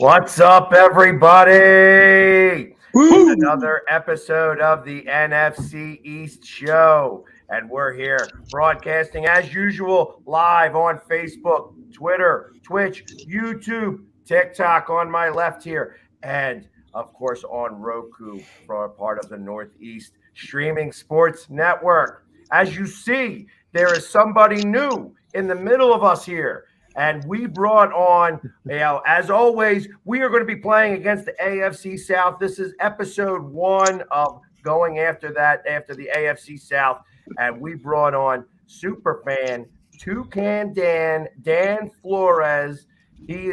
What's up, everybody? Woo! Another episode of the NFC East show. And we're here broadcasting as usual live on Facebook, Twitter, Twitch, YouTube, TikTok on my left here, and of course on Roku for a part of the Northeast Streaming Sports Network. As you see, there is somebody new in the middle of us here. And we brought on, as always, we are going to be playing against the AFC South. This is episode 1 of going after the AFC South. And we brought on superfan, Toucan Dan Flores. He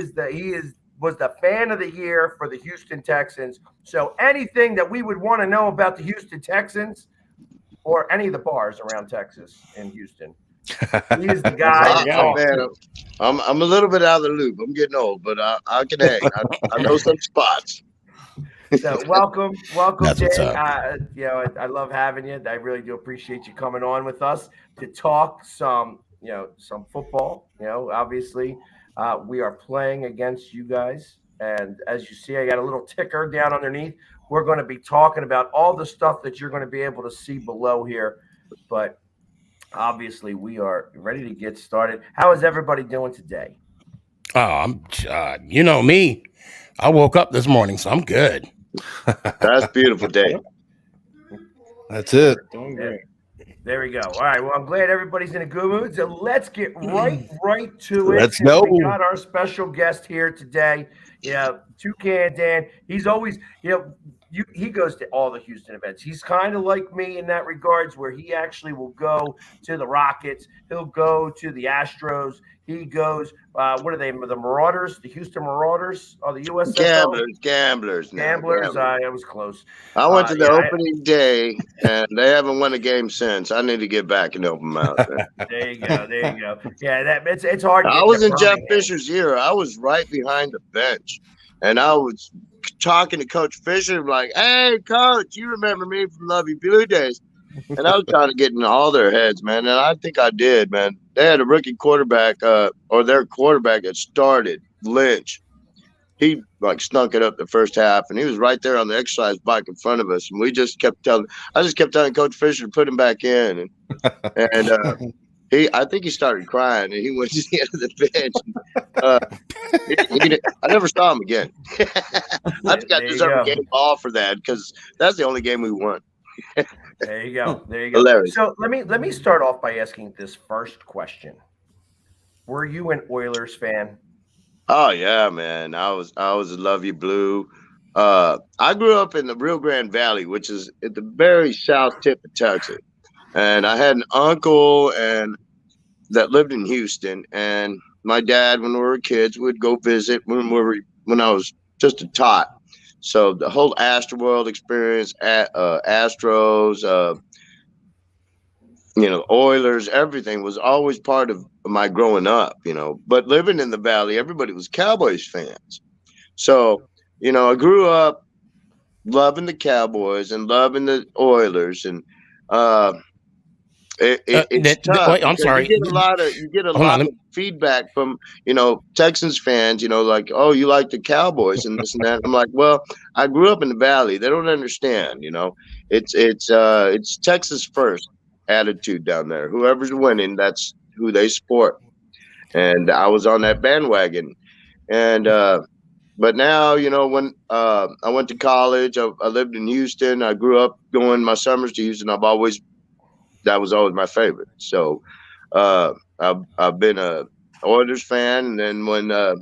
was the fan of the year for the Houston Texans. So anything that we would want to know about the Houston Texans or any of the bars around Texas in Houston, he is the guy. I'm a little bit out of the loop. I'm getting old, but I can hang. I know some spots. So welcome, Dan. I love having you. I really do appreciate you coming on with us to talk some football. Obviously, we are playing against you guys, and as you see, I got a little ticker down underneath. We're going to be talking about all the stuff that you're going to be able to see below here, but obviously, we are ready to get started. How is everybody doing today? Oh, I'm, you know me. I woke up this morning, so I'm good. That's a beautiful day. That's it. Doing great. There we go. All right. Well, I'm glad everybody's in a good mood. So let's get right to it. Let's go. We got our special guest here today. Toucan Dan. He's always, he goes to all the Houston events. He's kind of like me in that regards, where he actually will go to the Rockets. He'll go to the Astros. He goes, what are they? The Marauders, the Houston Marauders, or the USFL? Gamblers. I was close. I went to the opening day, and they haven't won a game since. I need to get back and help them out. There you go. Yeah, it's hard. I was in Jeff Fisher's year. I was right behind the bench, and I was talking to Coach Fisher, like, "Hey, Coach, you remember me from Lovey Blue Days?" And I was trying to get in all their heads, man. And I think I did, man. They had a rookie quarterback, or their quarterback that started, Lynch. He stunk it up the first half, and he was right there on the exercise bike in front of us. And I just kept telling Coach Fisher to put him back in. And I think he started crying, and he went to the end of the bench. I never saw him again. I think I deserve a game ball for that, because that's the only game we won. There you go. Hilarious. So let me start off by asking this first question. Were you an Oilers fan? Oh yeah, man. I was a Love You Blue. I grew up in the Rio Grande Valley, which is at the very south tip of Texas. And I had an uncle that lived in Houston. And my dad, when we were kids, would go visit when I was just a tot. So the whole Astroworld experience, Astros, Oilers, everything was always part of my growing up, But living in the Valley, everybody was Cowboys fans. So, I grew up loving the Cowboys and loving the Oilers. And it's tough. I'm sorry. You get a lot of feedback from, Texans fans, like, oh, you like the Cowboys and this and that. I'm like, well, I grew up in the Valley. They don't understand, it's Texas first attitude down there. Whoever's winning, that's who they support. And I was on that bandwagon. And but now, when I went to college, I lived in Houston. I grew up going my summers to Houston. That was always my favorite. So I've been a Oilers fan, and then when the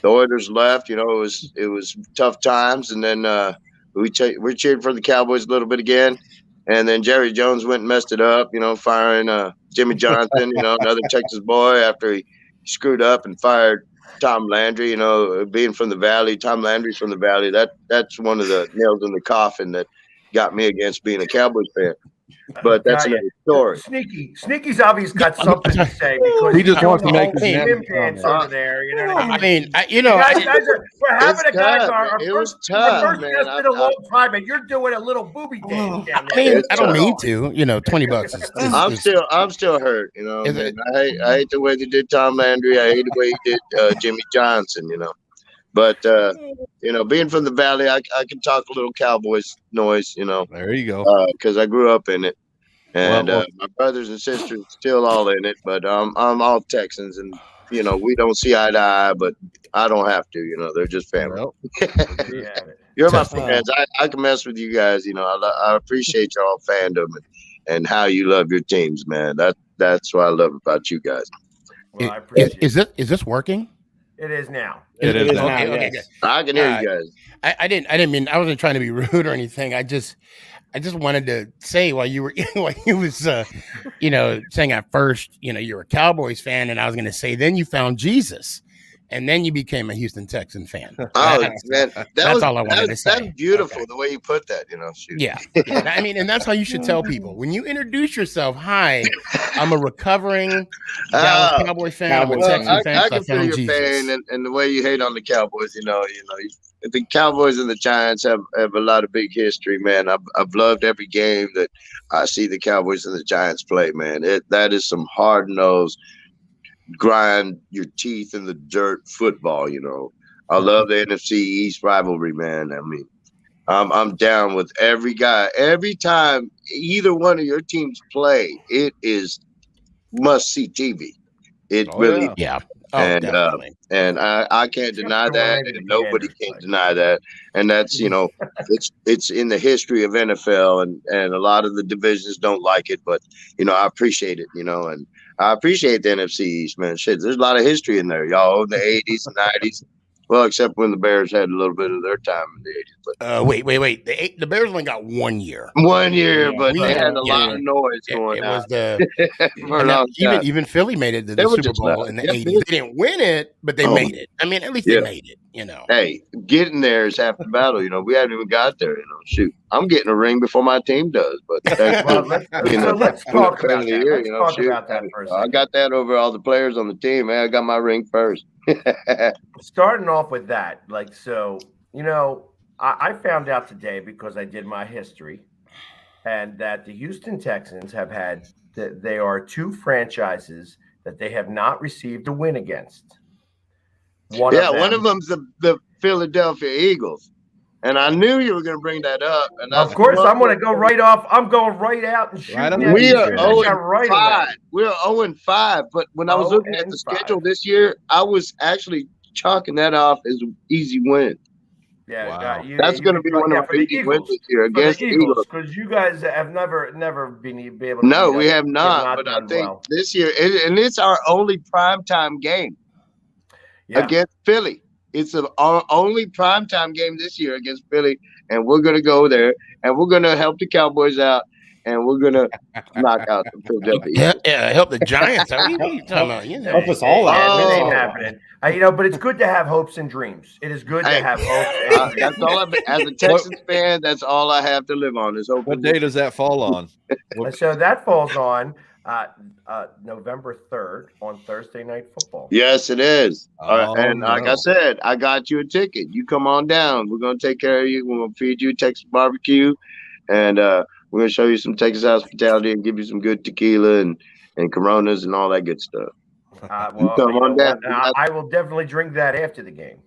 Oilers left, it was tough times, and then we cheered for the Cowboys a little bit again. And then Jerry Jones went and messed it up, firing Jimmy Johnson, another Texas boy, after he screwed up and fired Tom Landry. Being from the Valley, Tom Landry's from the Valley. That's one of the nails in the coffin that got me against being a Cowboys fan. But that's another story. Sneaky's obviously got something to say because he just wants to make his Tim pants over there. You know what I mean? We're having a guy. It was tough, our first man. guest in a long time, and you're doing a little booby dance down there. I don't mean to. $20 is I'm still hurt. I hate the way they did Tom Landry. I hate the way he did Jimmy Johnson. But being from the Valley, I can talk a little Cowboys noise. There you go. Because I grew up in it, and my brothers and sisters still all in it. But I'm all Texans, and we don't see eye to eye. But I don't have to. They're just family. You're my fans. I can mess with you guys. I appreciate y'all fandom and how you love your teams, man. That's what I love about you guys. Well, I appreciate it. Is this working? It is now. It is now. Okay, good. I can hear you guys. I didn't mean, I wasn't trying to be rude or anything. I just wanted to say while you was saying at first, you're a Cowboys fan, and I was going to say then you found Jesus, and then you became a Houston Texan fan. Oh man, that's all I wanted to say. That's beautiful the way you put that. Shoot. Yeah. I mean, and that's how you should tell people when you introduce yourself. Hi, I'm a recovering Dallas Cowboys fan. I'm a Texan fan. I can feel your pain and the way you hate on the Cowboys. The Cowboys and the Giants have a lot of big history, man. I've loved every game that I see the Cowboys and the Giants play, man. That is some hard-nosed, grind your teeth in the dirt football. I love the NFC East rivalry, man. I mean, I'm down with every guy. Every time either one of your teams play, it is must-see TV. It really, yeah. And I can't deny that, and nobody can deny that. And that's it's in the history of NFL, and a lot of the divisions don't like it, but I appreciate it, and I appreciate the NFC East, man. Shit, there's a lot of history in there, y'all, in the 80s and 90s. Well, except when the Bears had a little bit of their time in the 80s. But wait. The Bears only got 1 year. 1 year, but they had a lot of noise going on. Even Philly made it to the Super Bowl in the 80s. They didn't win it, but they made it. I mean, at least they made it, Hey, getting there is half the battle, We haven't even got there, Shoot, I'm getting a ring before my team does. But let's talk about that for a second. I got that over all the players on the team, man. I got my ring first. Starting off with that, I found out today because I did my history, and that the Houston Texans have had they are two franchises that they have not received a win against. One of them's the Philadelphia Eagles, and I knew you were going to bring that up. And of course, I'm going to go right off. I'm going right out and shoot. We are 0-5. We're 0-5. But when I was looking at the schedule this year, I was actually chalking that off as an easy win. Yeah, wow. That's going to be one of our easy wins this year against the Eagles. Because you guys have never been able to. No, we have not. But I think this year, and it's our only primetime game against Philly. It's the only primetime game this year against Philly, and we're going to go there, and we're going to help the Cowboys out, and we're going to knock out the Philadelphia Eagles. Yeah, help the Giants. What are you talking about? You know, Help us all out. It ain't Oh. happening. But it's good to have hopes and dreams. It is good to Hey, have hopes and That's all. As a Texans fan, that's all I have to live on is hope. What day does that fall on? So that falls on November 3rd on Thursday Night Football. Yes, it is. Oh, And like I said, I got you a ticket. You come on down. We're going to take care of you. We're going to feed you Texas barbecue, and we're going to show you some Texas hospitality and give you some good tequila and Coronas and all that good stuff. Come on down. I will definitely drink that after the game.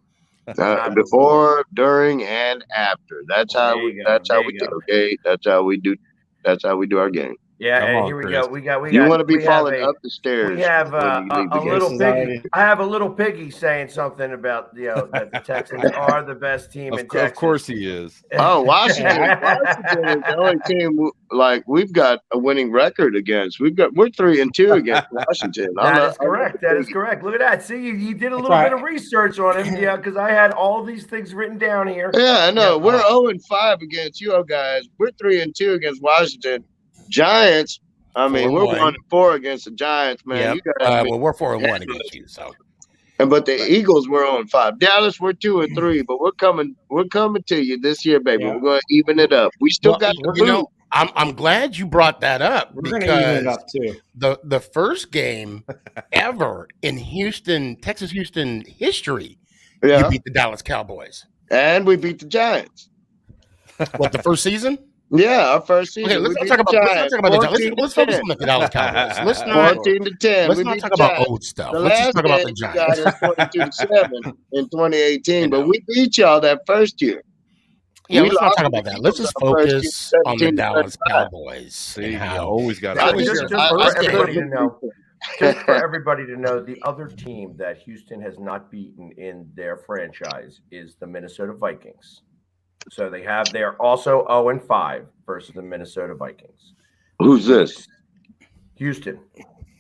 Before, during, and after. That's how we do. Okay, that's how we do. That's how we do our game. Yeah, Come and on, here we Chris. go. We got. You want to be falling up the stairs. We have when you leave the a game. little piggy. I have a little piggy saying something about that the Texans are the best team in Texas. Of course he is. Oh, Washington! Washington is the only team we've got a winning record against. We're 3-2 against Washington. That is correct. That is correct. Look at that. See, you did a little bit of research on him, because I had all these things written down here. Yeah, I know. We're 0-5 against you guys. We're 3-2 against Washington. Giants. I mean, we're 1-4 against the Giants, man. Yep. You guys we're 4-1 against you. So, but the Eagles were 0-5. Dallas, we're 2-3, but we're coming to you this year, baby. Yeah. We're going to even it up. We still got the boot. I'm glad you brought that up. We're going to even it up too. The first game ever in Texas Houston history, you beat the Dallas Cowboys, and we beat the Giants. What, the first season? Yeah, our first season. Okay, let's talk about the Giants. Let's focus on the Dallas Cowboys. Let's not 14-10. Let's not talk about old stuff. Let's just talk about the Giants. 22-7 in 2018, but we beat y'all that first year. Yeah, let's not talk about that. Let's just focus on the Dallas Cowboys. See, you always got Just for everybody to know, the other team that Houston has not beaten in their franchise is the Minnesota Vikings. So they're also 0-5 versus the Minnesota Vikings. Who's this? Houston.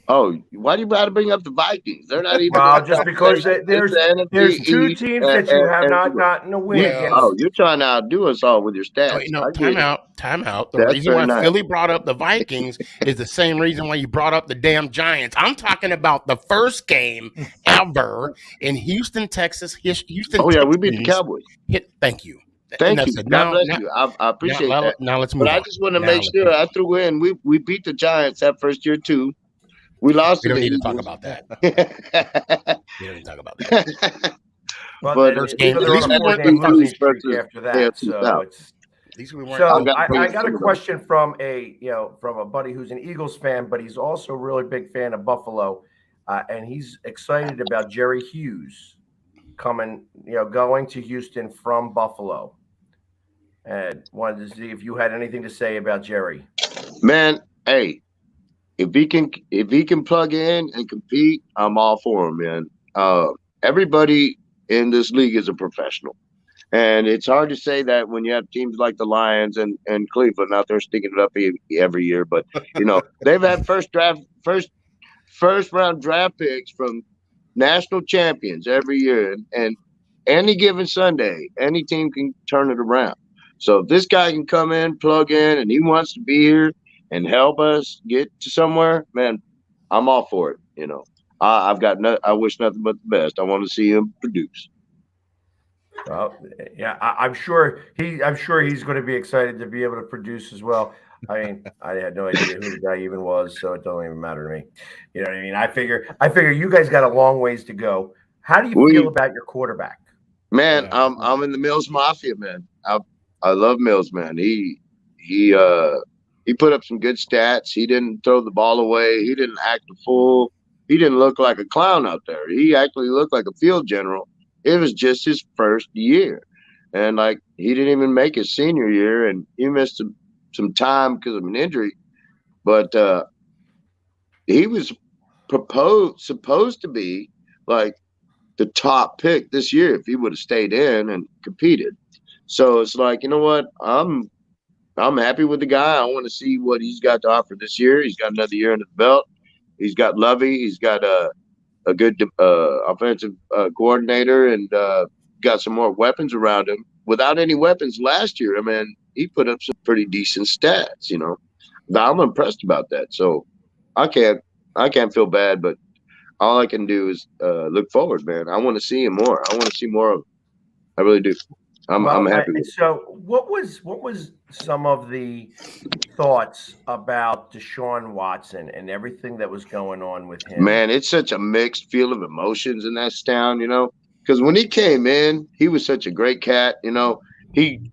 Oh, why do you got to bring up the Vikings? They're not even. Well, just because there's two teams that you have not gotten a win against. Oh, you're trying to outdo us all with your stats. Time out. The reason why Philly brought up the Vikings is the same reason why you brought up the damn Giants. I'm talking about the first game ever in Houston, Texas. Houston. Oh yeah, we beat the Cowboys. Thank you. Thank you. God bless you. I appreciate that. Now let's move on. But I just want to make sure I threw in. We beat the Giants that first year too. We lost. We don't need to talk about that. We don't need to talk about that. But first game, at least we weren't losing after that. So it's. I got a question from a buddy who's an Eagles fan, but he's also a really big fan of Buffalo, and he's excited about Jerry Hughes going to Houston from Buffalo. And wanted to see if you had anything to say about Jerry. Man, hey, if he can plug in and compete, I'm all for him, man. Everybody in this league is a professional. And it's hard to say that when you have teams like the Lions and Cleveland out there sticking it up every year. But, they've had first round draft picks from national champions every year. And any given Sunday, any team can turn it around. So if this guy can come in, plug in, and he wants to be here and help us get to somewhere, man, I'm all for it. I wish nothing but the best. I want to see him produce. Well, yeah, I'm sure he's going to be excited to be able to produce as well. I mean, I had no idea who the guy even was, so it don't even matter to me. You know what I mean? I figure you guys got a long ways to go. How do you feel about your quarterback? Man, I'm in the Mills Mafia, man. I love Mills, man. He put up some good stats. He didn't throw the ball away. He didn't act a fool. He didn't look like a clown out there. He actually looked like a field general. It was just his first year. And he didn't even make his senior year, and he missed some time because of an injury. But he was supposed to be the top pick this year if he would have stayed in and competed. So it's you know what? I'm happy with the guy. I want to see what he's got to offer this year. He's got another year under the belt. He's got Lovey. He's got a good offensive coordinator, and got some more weapons around him. Without any weapons last year, I mean, he put up some pretty decent stats. I'm impressed about that. So I can't feel bad, but all I can do is look forward, man. I want to see him more. I want to see more of him. I really do. I'm happy with it. So what was some of the thoughts about Deshaun Watson and everything that was going on with him? Man, it's such a mixed feel of emotions in that town, because when he came in, he was such a great cat. He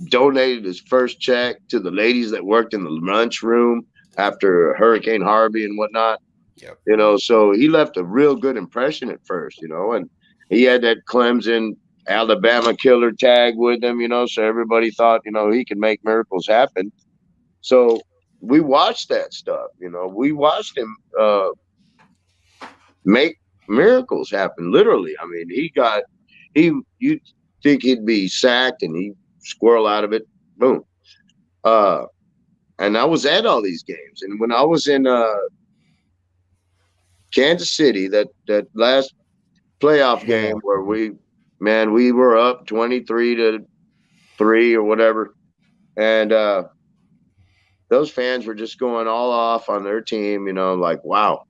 donated his first check to the ladies that worked in the lunchroom after Hurricane Harvey and whatnot. Yep. So he left a real good impression at first, and he had that Clemson Alabama killer tag with him, so everybody thought, he could make miracles happen. So we watched that stuff, we watched him make miracles happen, literally. I mean, you think he'd be sacked and he'd squirrel out of it, boom. And I was at all these games. And when I was in Kansas City, that last playoff game where we were up 23-3 or whatever, and those fans were just going all off on their team, like, wow.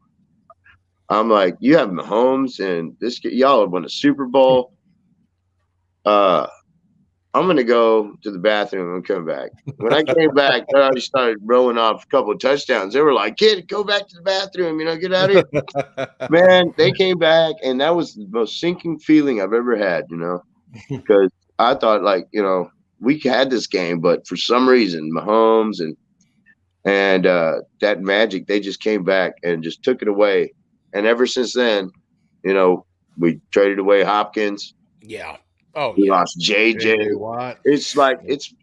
I'm like, you have Mahomes and y'all have won a Super Bowl. I'm going to go to the bathroom and come back. When I came back, I already started rolling off a couple of touchdowns. They were like, kid, go back to the bathroom, get out of here. Man, they came back, and that was the most sinking feeling I've ever had, because I thought, like, we had this game, but for some reason, Mahomes and that magic, they just came back and just took it away. And ever since then, we traded away Hopkins. Yeah. Oh, we lost JJ. Watt. It's like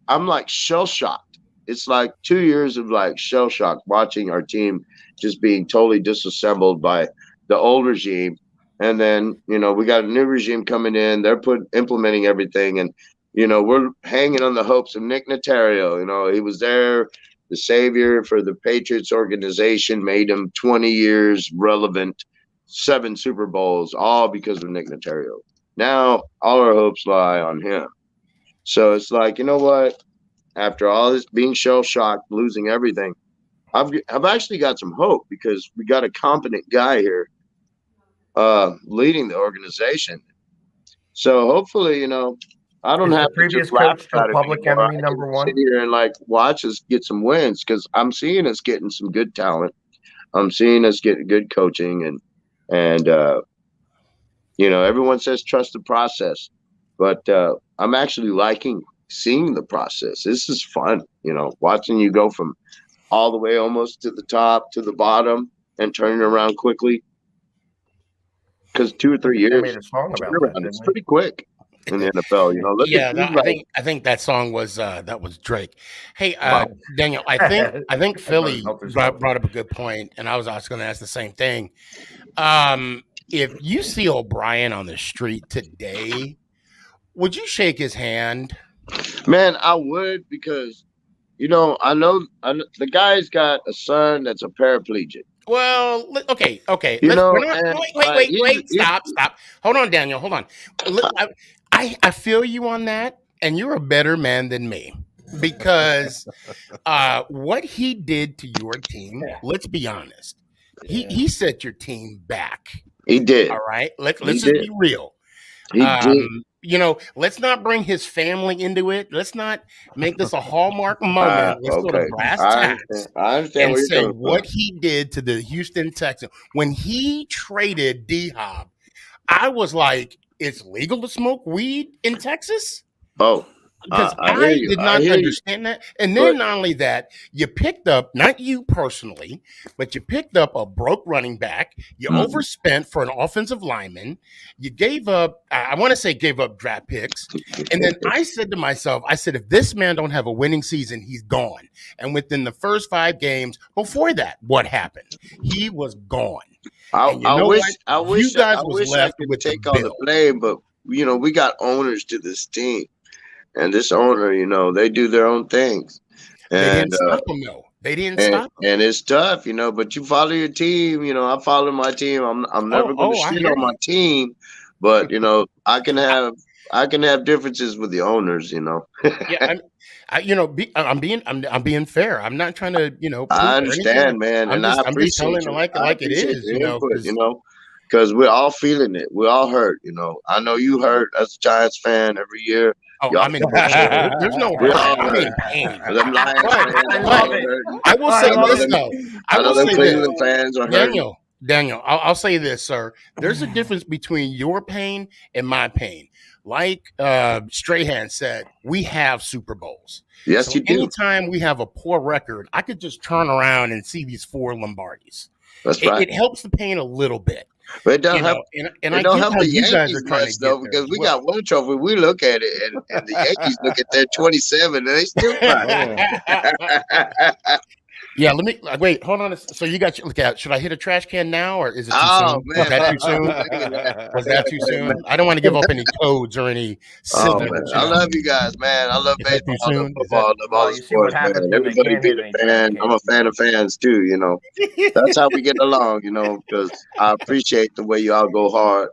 I'm like shell shocked. It's like 2 years of like shell shock watching our team just being totally disassembled by the old regime. And then, we got a new regime coming in. They're implementing everything. And, we're hanging on the hopes of Nick Notario. He was there, the savior for the Patriots organization, made him 20 years relevant, 7 Super Bowls, all because of Nick Notario. Now, all our hopes lie on him. So it's like, you know what? After all this being shell-shocked, losing everything, I've actually got some hope because we got a competent guy here leading the organization. So hopefully, I don't have previous to laugh coach to public enemy number one. Sit here and like watch us get some wins because I'm seeing us getting some good talent. I'm seeing us get good coaching and everyone says trust the process, but I'm actually liking seeing the process. This is fun, watching you go from all the way almost to the top to the bottom and turning around quickly. Because 2 or 3 years, made a song about that, it's pretty quick in the NFL. I think that song was Drake. Hey, Daniel, I think Philly brought up a good point, and I was also going to ask the same thing. If you see O'Brien on the street today, would you shake his hand? Man, I would because, I know the guy's got a son that's a paraplegic. Well, okay. Wait. Stop. Hold on, Daniel. Hold on. I feel you on that, and you're a better man than me because what he did to your team, let's be honest, he set your team back. He did. All right. Let's just be real. He did. Let's not bring his family into it. Let's not make this a Hallmark moment. Let's go to brass tacks. I understand and say what he did to the Houston Texans. When he traded D-Hop, I was like, it's legal to smoke weed in Texas? Oh. Because I did not understand that. And then not only that, you picked up, not you personally, but you picked up a broke running back. You overspent for an offensive lineman. You gave up, I want to say gave up draft picks. And then I said to myself, if this man don't have a winning season, he's gone. And within the first 5 games before that, what happened? He was gone. I wish I could take all the blame, but, we got owners to this team. And this owner, they do their own things. And, they didn't stop them, though. They didn't stop them. And it's tough, but you follow your team. I follow my team. I'm never going to shit on my team. But I can have differences with the owners. Yeah, I'm being fair. I'm not trying to, poop I or anything. understand, man, and I'm just telling it like I it appreciate is, the input, because we're all feeling it. We're all hurt. I know you hurt as a Giants fan every year. Oh, Y'all I'm in feel shit. there's no We're hurt. all I'm in hurt. pain. Them Lions But fans I are love all it. hurting. I will I say love this it. though. I I know will them say Cleveland this. fans are hurting. Daniel, I'll say this, sir. There's a difference between your pain and my pain. Like Strahan said, we have Super Bowls. Yes, So you do. anytime we have a poor record, I could just turn around and see these 4 Lombardis. That's right. It helps the pain a little bit. But it don't help. And It I don't get help how the you guys Yankees are trying much to though, get there because as we well. got one trophy. We look at it, and the Yankees look at their 27, and they still cry. Yeah, let me wait. Hold on. So you got look at. Should I hit a trash can now, or is it too Oh soon? man, Was that too soon? Was that too soon? I don't want to give up any codes or any Oh civic. man, I love you guys, man. I love Is that too baseball, I love soon? football, I love all Well, the you see what sports, man. happens when they Everybody can't be hit a any trash fan. I'm a cans. fan of fans too. That's how we get along, because I appreciate the way y'all go hard,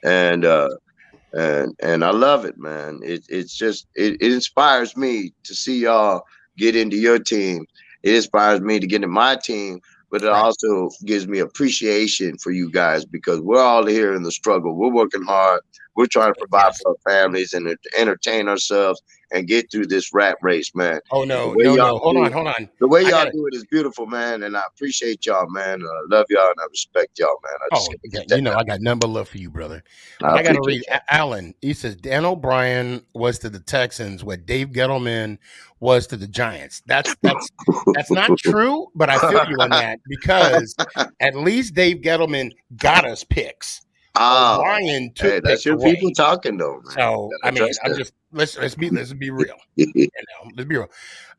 and I love it, man. It's just it inspires me to see y'all get into your team. It inspires me to get in my team, but it Right. also gives me appreciation for you guys, because we're all here in the struggle. We're working hard. We're trying to provide Yes. for our families and entertain ourselves and get through this rat race, man. Oh The no. way y'all Hold do on. it- Hold on. The way I y'all gotta. do it is beautiful, man, and I appreciate y'all, man. I love y'all and I respect y'all, man. I just Oh, gotta get that. I got nothing but love for you, brother. But I I got to appreciate read Alan. He says Dan O'Brien was to the Texans what Dave Gettleman was to the Giants. That's not true, but I feel you on that because at least Dave Gettleman got us picks. Oh, O'Brien took hey, that's picks your away. people talking though, man. So I mean, I'm just let's be real. Let's be real.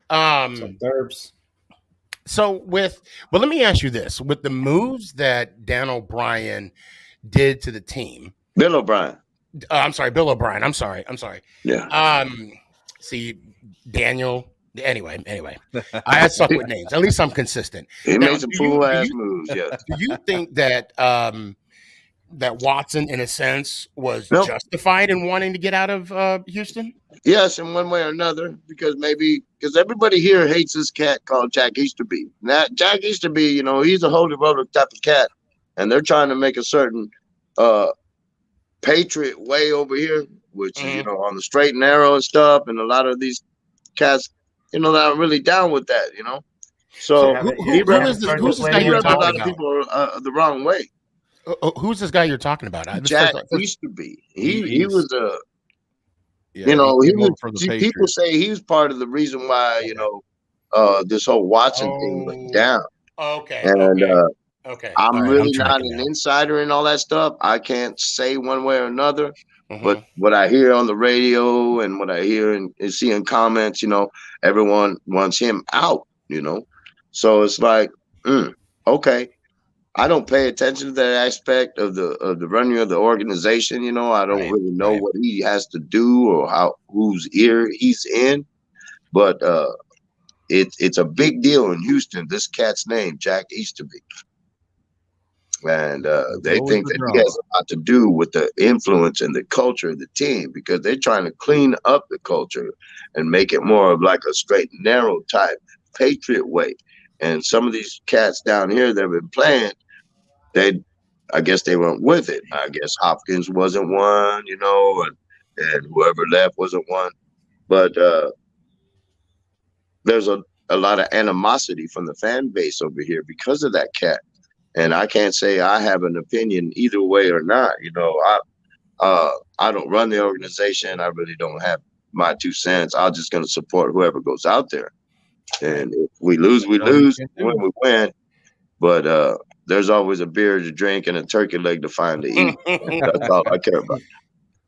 Some derbs. So let me ask you this: with the moves that Dan O'Brien did to the team, Bill O'Brien. I'm sorry, Bill O'Brien. I'm sorry. Yeah. See, Daniel. Anyway, I suck with names. At least I'm consistent. He Now, made some fool ass moves. Yeah. Do you think that that Watson, in a sense, was Nope. justified in wanting to get out of Houston? Yes, in one way or another, because everybody here hates this cat called Jack Easterby. Now, Jack Easterby, he's a holy roller type of cat, and they're trying to make a certain patriot way over here, which is on the straight and narrow and stuff, and a lot of these cats, they're not really down with that, So who's this guy you're rubbed a talking lot of about? people the wrong way. Who's this guy you're talking about? Jack Easterby. He was a. Yeah, he was. for the People Patriots. say he was part of the reason why this whole Watson thing went down. Okay. And okay. I'm All right, really I'm not tracking an now. insider in all that stuff. I can't say one way or another. Mhm. But what I hear on the radio and what I hear and see in comments, everyone wants him out. So it's like, okay. I don't pay attention to that aspect of the running of the organization. I don't really know what he has to do or whose ear he's in, but it's a big deal in Houston. This cat's name, Jack Easterby, and they think that he has a lot to do with the influence and the culture of the team, because they're trying to clean up the culture and make it more of like a straight and narrow type patriot way. And some of these cats down here that have been playing, I guess they went with it. I guess Hopkins wasn't one, and whoever left wasn't one. But there's a lot of animosity from the fan base over here because of that cat. And I can't say I have an opinion either way or not. I don't run the organization. I really don't have my 2 cents. I'm just going to support whoever goes out there. And if we lose, we lose. Win, we win. But there's always a beer to drink and a turkey leg to find to eat. That's all I care about.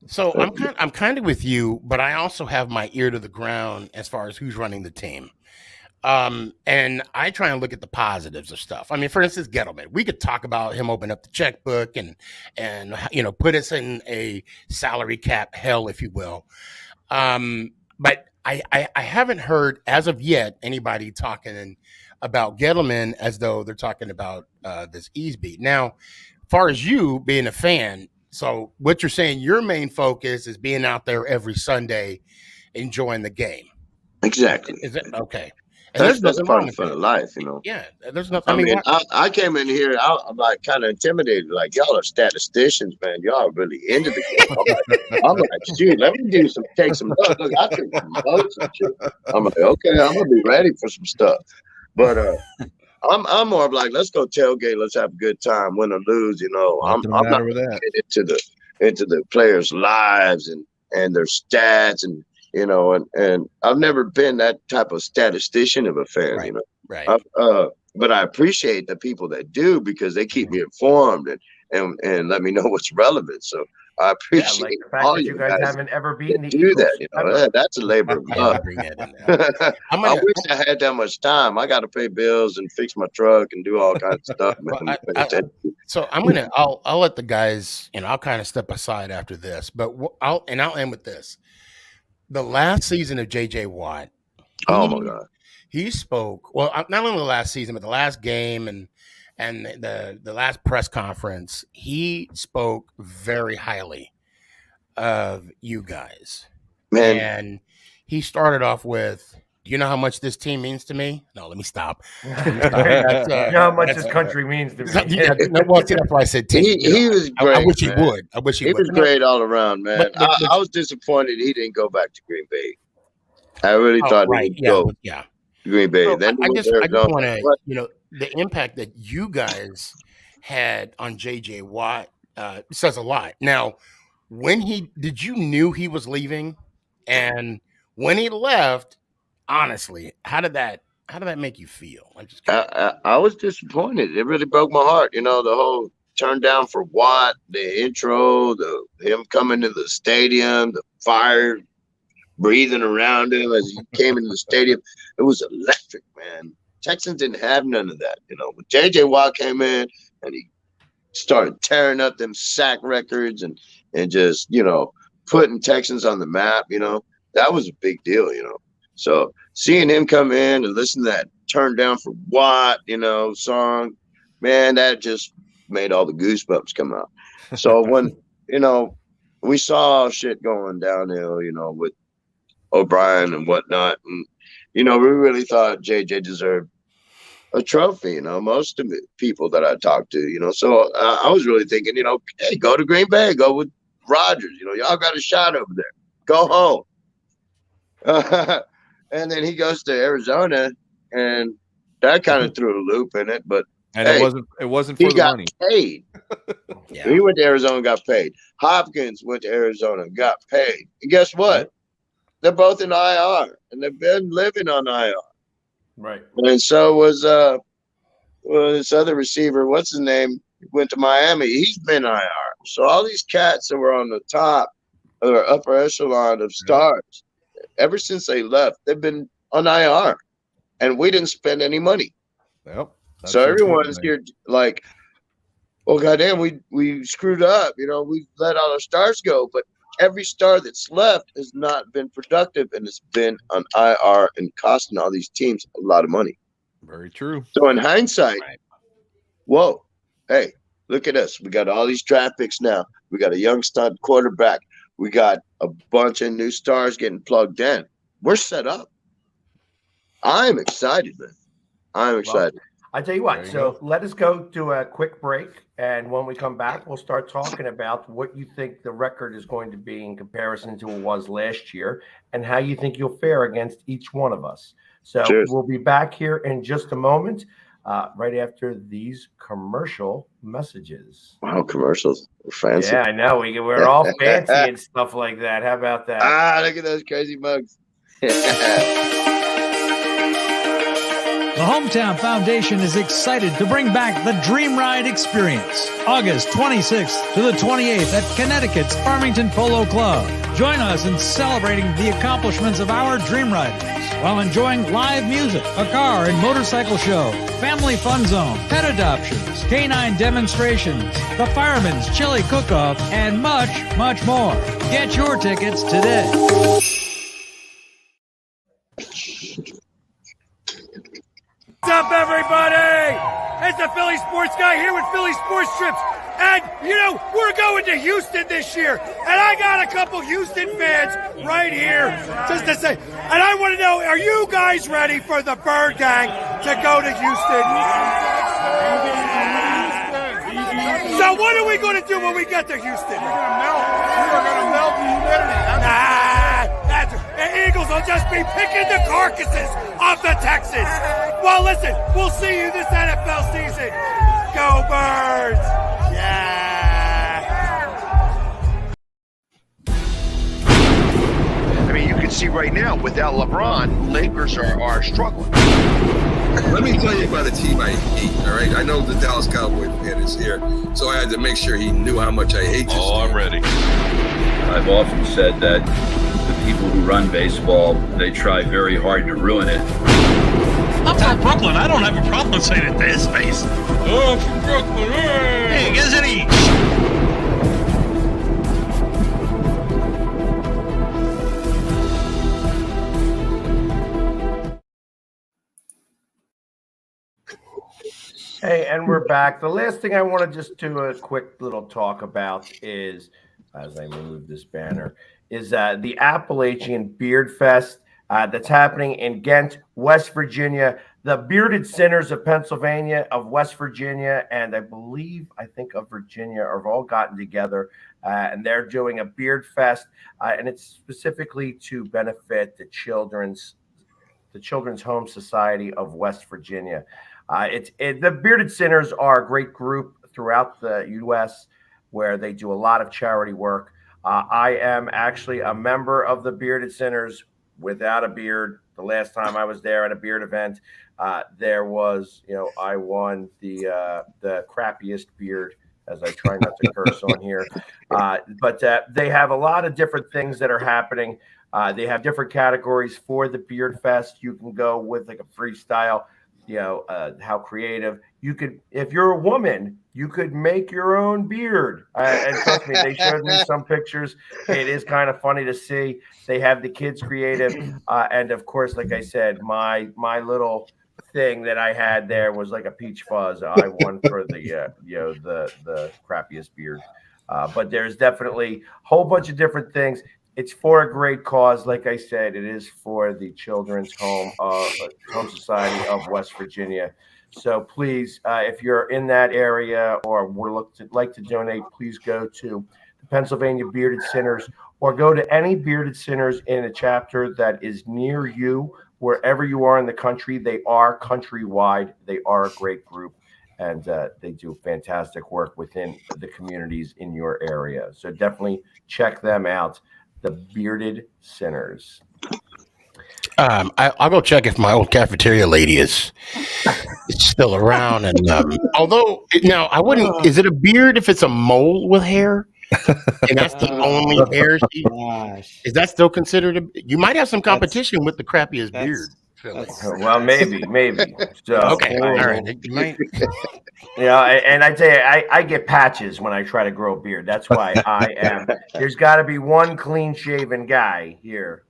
So I'm kind of with you, but I also have my ear to the ground as far as who's running the team. And I try and look at the positives of stuff. I mean, for instance, Gettleman, we could talk about him opening up the checkbook and put us in a salary cap hell, if you will. But I haven't heard as of yet anybody talking about Gettleman as though they're talking about this Easby. Now, as far as you being a fan, So what you're saying, your main focus is being out there every Sunday, enjoying the game. Exactly. Is it okay? And That's there's nothing part wrong of with fun that. of life, you know. Yeah, there's nothing. I came in here, I'm like kind of intimidated. Like, y'all are statisticians, man. Y'all are really into the game. I'm like, shoot, let me take some notes. Look, I took some notes and shit. I'm like, okay, I'm gonna be ready for some stuff. But I'm more of like, let's go tailgate, let's have a good time, win or lose. You know, I'm not with that. get into the players' lives and their stats and you know, and I've never been that type of statistician of a fan. Right. You know, Right. but I appreciate the people that do because they keep me informed and let me know what's relevant. So I appreciate like the fact all that you you guys guys haven't ever beaten the do Eagles. that. You know, that's a labor of love. Bring that in there. I wish I had that much time. I got to pay bills and fix my truck and do all kinds of stuff. Man. So I'll let the guys, I'll kind of step aside after this, but I'll end with this. The last season of JJ Watt. Oh my God. He spoke, well, not only the last season, but the last game and the last press conference, he spoke very highly of you guys. Man. And he started off with, do you know how much this team means to me? No, let me stop. You know how much this country means to me. Well, see, that's why I said team. He was great. I wish he would. I wish he would. He was great all around, man. But I was disappointed he didn't go back to Green Bay. I really thought he would go to Green Bay. So then I just want to, the impact that you guys had on JJ Watt says a lot. Now, did you knew he was leaving, and when he left, honestly, how did that make you feel? I was disappointed. It really broke my heart. You know, the whole turn down for Watt, the intro, him coming to the stadium, the fire breathing around him as he came into the stadium. It was electric, man. Texans didn't have none of that. You know, when JJ Watt came in and he started tearing up them sack records and just, putting Texans on the map, that was a big deal, So seeing him come in and listen to that Turn Down for Watt, song, man, that just made all the goosebumps come out. So when, we saw shit going downhill, with O'Brien and whatnot. And, we really thought JJ deserved a trophy, most of the people that I talked to, so I was really thinking, hey, go to Green Bay, go with Rodgers, y'all got a shot over there, go home. And then he goes to Arizona and that kind of threw a loop in it, but it wasn't for the money. Paid. He went to Arizona, got paid. Hopkins went to Arizona, got paid. And guess what? They're both in IR, and they've been living on IR. Right. And so was this other receiver, what's his name? Went to Miami. He's been IR. So all these cats that were on the top or upper echelon of stars, ever since they left, they've been on IR. And we didn't spend any money. Yep. So everyone's here like, well, goddamn, we screwed up. We let all our stars go, but every star that's left has not been productive and it's been on IR and costing all these teams a lot of money. Very true. So in hindsight, whoa, hey, look at us. We got all these draft picks now. We got a young stud quarterback. We got a bunch of new stars getting plugged in. We're set up. I'm excited, man. I'm excited. Well, I tell you what, let us go to a quick break. And when we come back, we'll start talking about what you think the record is going to be in comparison to what it was last year and how you think you'll fare against each one of us. So We'll be back here in just a moment, right after these commercial messages. Wow, commercials. We're fancy. Yeah, I know. We're all fancy and stuff like that. How about that? Look at those crazy mugs. The Hometown Foundation is excited to bring back the Dream Ride experience, August 26th to the 28th at Connecticut's Farmington Polo Club. Join us in celebrating the accomplishments of our Dream Riders while enjoying live music, a car and motorcycle show, family fun zone, pet adoptions, canine demonstrations, the Fireman's Chili Cook-Off, and much, much more. Get your tickets today. What's up, everybody? It's the Philly Sports Guy here with Philly Sports Trips. And, we're going to Houston this year. And I got a couple Houston fans right here just to say, and I want to know, are you guys ready for the Bird Gang to go to Houston? So what are we going to do when we get to Houston? We're going to melt the humidity. The Eagles will just be picking the carcasses of the Texans. Well, listen, we'll see you this NFL season. Go Birds! Yeah! I mean, you can see right now, without LeBron, Lakers are struggling. Let me tell you about a team I hate, all right? I know the Dallas Cowboys fan is here, so I had to make sure he knew how much I hate this team. I'm ready. I've often said that the people who run baseball, they try very hard to ruin it. I'm from Brooklyn. I don't have a problem saying it to his face. Oh, from Brooklyn. Hey, isn't he? Hey, and we're back. The last thing I want to just do a quick little talk about is, as I move this banner, is the Appalachian Beard Fest that's happening in Ghent, West Virginia. The Bearded Sinners of Pennsylvania, of West Virginia, and I think of Virginia have all gotten together, and they're doing a Beard Fest, and it's specifically to benefit the Children's Home Society of West Virginia. The Bearded Sinners are a great group throughout the U.S. where they do a lot of charity work. I am actually a member of the Bearded Sinners without a beard. The last time I was there at a beard event, there was, I won the crappiest beard, as I try not to curse on here. But they have a lot of different things that are happening. They have different categories for the Beard Fest. You can go with like a freestyle, how creative. You could, if you're a woman, you could make your own beard. And trust me, they showed me some pictures. It is kind of funny to see. They have the kids creative. And of course, like I said, my little thing that I had there was like a peach fuzz. I won for the crappiest beard. But there's definitely a whole bunch of different things. It's for a great cause. Like I said, it is for the Children's Home Society of West Virginia. So please, if you're in that area or would like to donate, please go to the Pennsylvania Bearded Sinners or go to any Bearded Sinners in a chapter that is near you, wherever you are in the country. They are countrywide. They are a great group, and they do fantastic work within the communities in your area. So definitely check them out. The Bearded Sinners. I'll go check if my old cafeteria lady is still around. And although now I wouldn't. Is it a beard if it's a mole with hair? And that's the only hair. Is that still considered? You might have some competition with the crappiest beard. Well, maybe. So, okay, all right. And I tell you, I get patches when I try to grow a beard. That's why I am. There's got to be one clean-shaven guy here,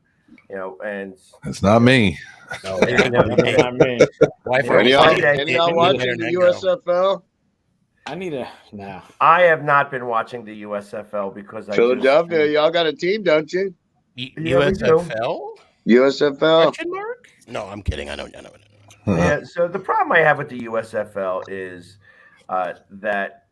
and it's not me. No, it's not me. Any y'all watching the USFL? I have not been watching the USFL because Philadelphia, y'all got a team, don't you? USFL? USFL? Question mark? No, I'm kidding. I know. Yeah. So the problem I have with the USFL is that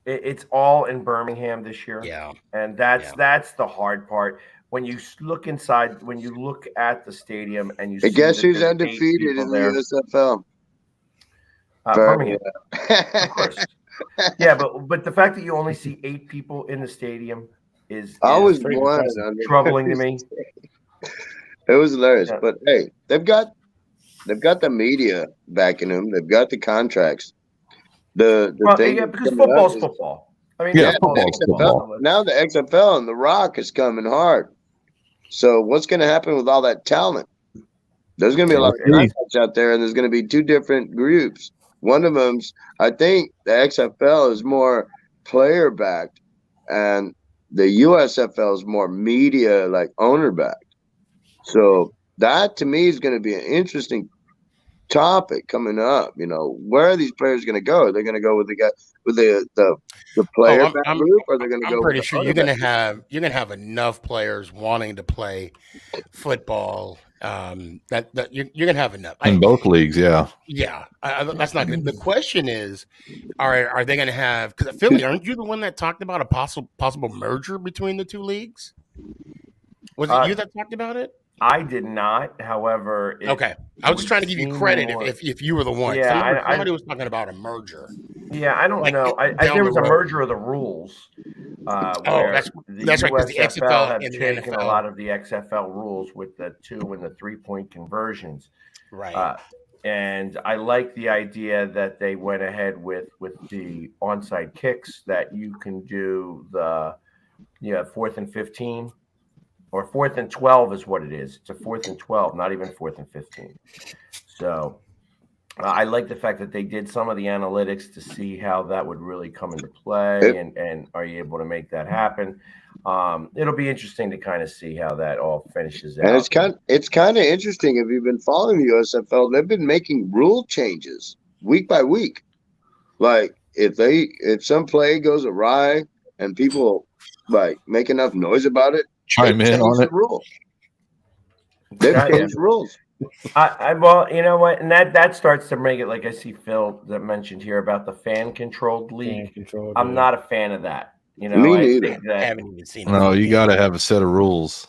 it's all in Birmingham this year. Yeah. And that's the hard part. When you look inside, when you look at the stadium and you see guess who's undefeated in the USFL? Birmingham. Of course. Yeah, but the fact that you only see 8 people in the stadium is troubling to me. It was hilarious, but hey, they've got the media backing them. They've got the contracts. Because football's football. I mean, football. Now the XFL and the Rock is coming hard. So what's going to happen with all that talent? There's going to be a lot of contracts out there, and there's going to be 2 different groups. One of them's, I think, the XFL is more player backed, and the USFL is more media owner backed. So that to me is going to be an interesting topic coming up. Where are these players going to go? Are they going to go with the guy with the player back group, or are they going to go? I'm pretty with the sure you're gonna have enough players wanting to play football. That you're gonna have enough In both leagues, yeah. Yeah, that's not good. The question is, are they going to have? Because Philly, aren't you the one that talked about a possible merger between the two leagues? Was it you that talked about it? I did not. However, okay, I was just trying to give you credit if you were the one. Yeah, somebody was talking about a merger. Yeah, I don't know. I there was a merger of the rules. That's right. Because the XFL have and the taken NFL. a lot of the XFL rules with the 2 and the 3-point conversions. Right. And I like the idea that they went ahead with the onside kicks, that you can do the 4th and 15 or 4th and 12 is what it is. It's a 4th and 12, not even 4th and 15. So I like the fact that they did some of the analytics to see how that would really come into play, and are you able to make that happen? It'll be interesting to kind of see how that all finishes out. And it's kind of interesting if you've been following the USFL. They've been making rule changes week by week. Like if some play goes awry and people make enough noise about it, chime in on it. Rule. They've changed rules. Well, you know what, and that starts to make it, like I see Phil that mentioned here about the fan-controlled league. I'm not a fan of that. Me neither. I haven't even seen it. No, you got to have a set of rules.